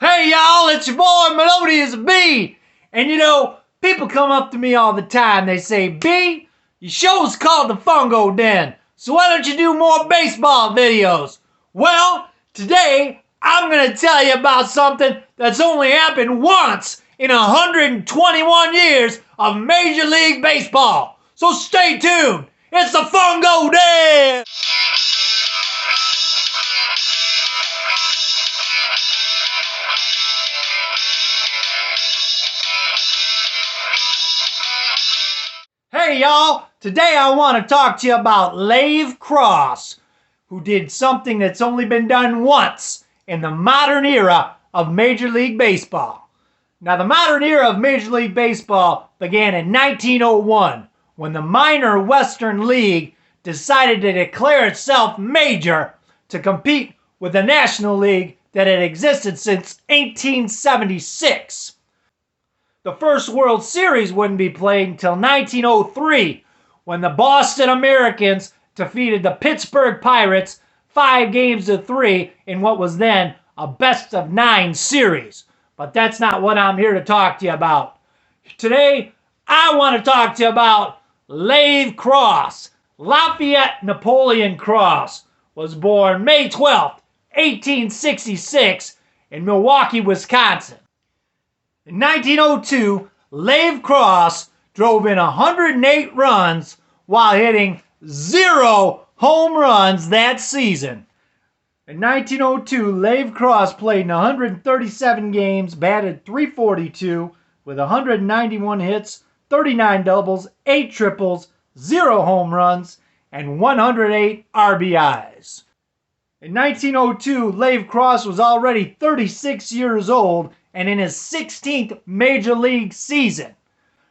Hey y'all, it's your boy Melodious B. And people come up to me all the time. They say, B, your show's called The Fungo Den, so why don't you do more baseball videos? Well, today I'm going to tell you about something that's only happened once in 121 years of Major League Baseball. So stay tuned. It's The Fungo Den. Hey y'all, today I want to talk to you about Lave Cross, who did something that's only been done once in the modern era of Major League Baseball. Now, the modern era of Major League Baseball began in 1901 when the minor Western League decided to declare itself major to compete with the National League that had existed since 1876. The first World Series wouldn't be played until 1903 when the Boston Americans defeated the Pittsburgh Pirates 5-3 in what was then a best-of-9 series. But that's not what I'm here to talk to you about. Today, I want to talk to you about Lave Cross. Lafayette Napoleon Cross was born May 12th, 1866 in Milwaukee, Wisconsin. In 1902, Lave Cross drove in 108 runs while hitting 0 home runs that season. In 1902, Lave Cross played in 137 games, batted .342 with 191 hits, 39 doubles, 8 triples, 0 home runs, and 108 RBIs. In 1902, Lave Cross was already 36 years old and in his 16th Major League season.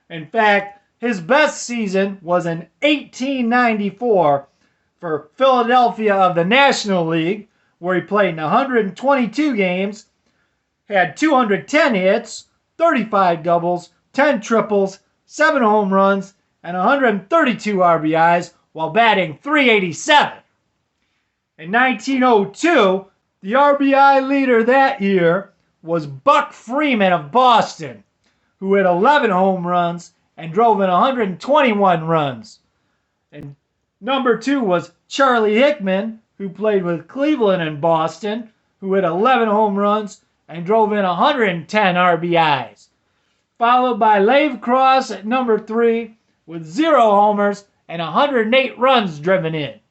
In fact, his best season was in 1894 for Philadelphia of the National League, where he played in 122 games, had 210 hits, 35 doubles, 10 triples, 7 home runs, and 132 RBIs while batting .387. In 1902, the RBI leader that year was Buck Freeman of Boston, who hit 11 home runs and drove in 121 runs. And number 2 was Charlie Hickman, who played with Cleveland and Boston, who hit 11 home runs and drove in 110 RBIs. Followed by Lave Cross at number 3 with 0 homers and 108 runs driven in.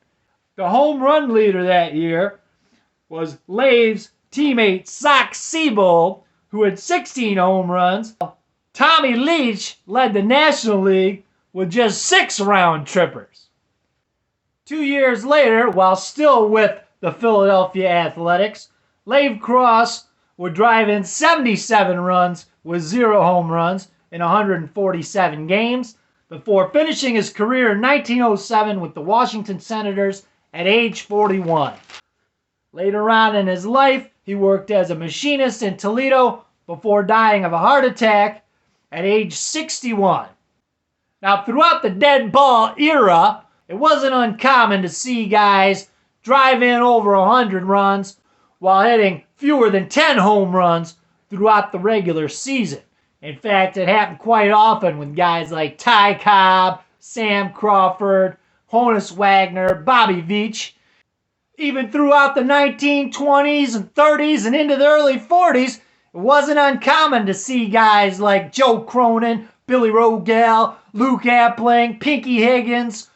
The home run leader that year was Lave's teammate Sox Seabold, who had 16 home runs. Tommy Leach led the National League with just 6 round trippers. 2 years later, while still with the Philadelphia Athletics, Lave Cross would drive in 77 runs with 0 home runs in 147 games before finishing his career in 1907 with the Washington Senators at age 41. Later on in his life, he worked as a machinist in Toledo before dying of a heart attack at age 61. Now, throughout the dead ball era, it wasn't uncommon to see guys drive in over 100 runs while hitting fewer than 10 home runs throughout the regular season. In fact, it happened quite often with guys like Ty Cobb, Sam Crawford, Honus Wagner, Bobby Veach. Even throughout the 1920s and 30s and into the early 40s, it wasn't uncommon to see guys like Joe Cronin, Billy Rogel, Luke Appling, Pinky Higgins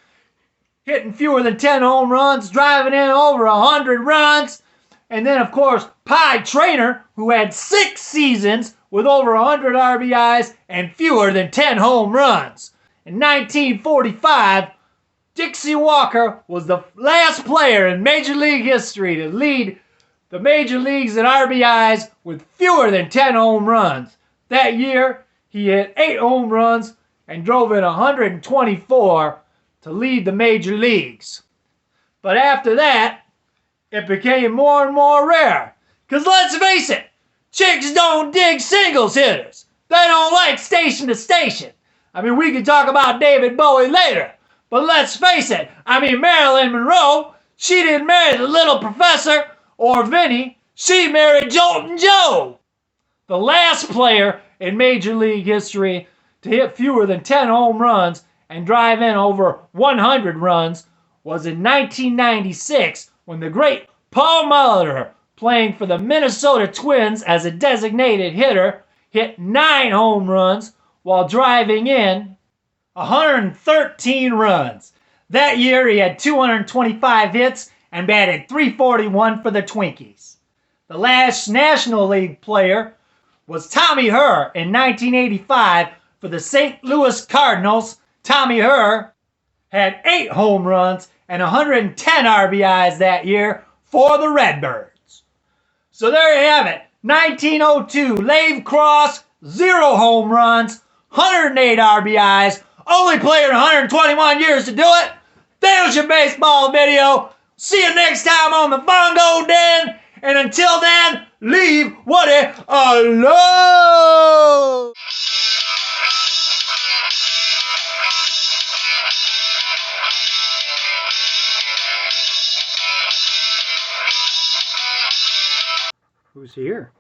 hitting fewer than 10 home runs, driving in over 100 runs. And then, of course, Pie Traynor, who had 6 seasons with over 100 RBIs and fewer than 10 home runs. In 1945, Dixie Walker was the last player in Major League history to lead the Major Leagues in RBIs with fewer than 10 home runs. That year, he hit 8 home runs and drove in 124 to lead the Major Leagues. But after that, it became more and more rare. Because let's face it, chicks don't dig singles hitters. They don't like station to station. I mean, we can talk about David Bowie later. But let's face it, Marilyn Monroe, she didn't marry the little professor or Vinny. She married Joltin' Joe. The last player in Major League history to hit fewer than 10 home runs and drive in over 100 runs was in 1996 when the great Paul Molitor, playing for the Minnesota Twins as a designated hitter, hit 9 home runs while driving in 113 runs. That year he had 225 hits and batted .341 for the Twinkies. The last National League player was Tommy Herr in 1985 for the St. Louis Cardinals. Tommy Herr had 8 home runs and 110 RBIs that year for the Redbirds. So there you have it. 1902, Lave Cross, 0 home runs, 108 RBIs, only player in 121 years to do it. There's your baseball video. See you next time on the Bongo Den. And until then, leave Woody alone. Who's here?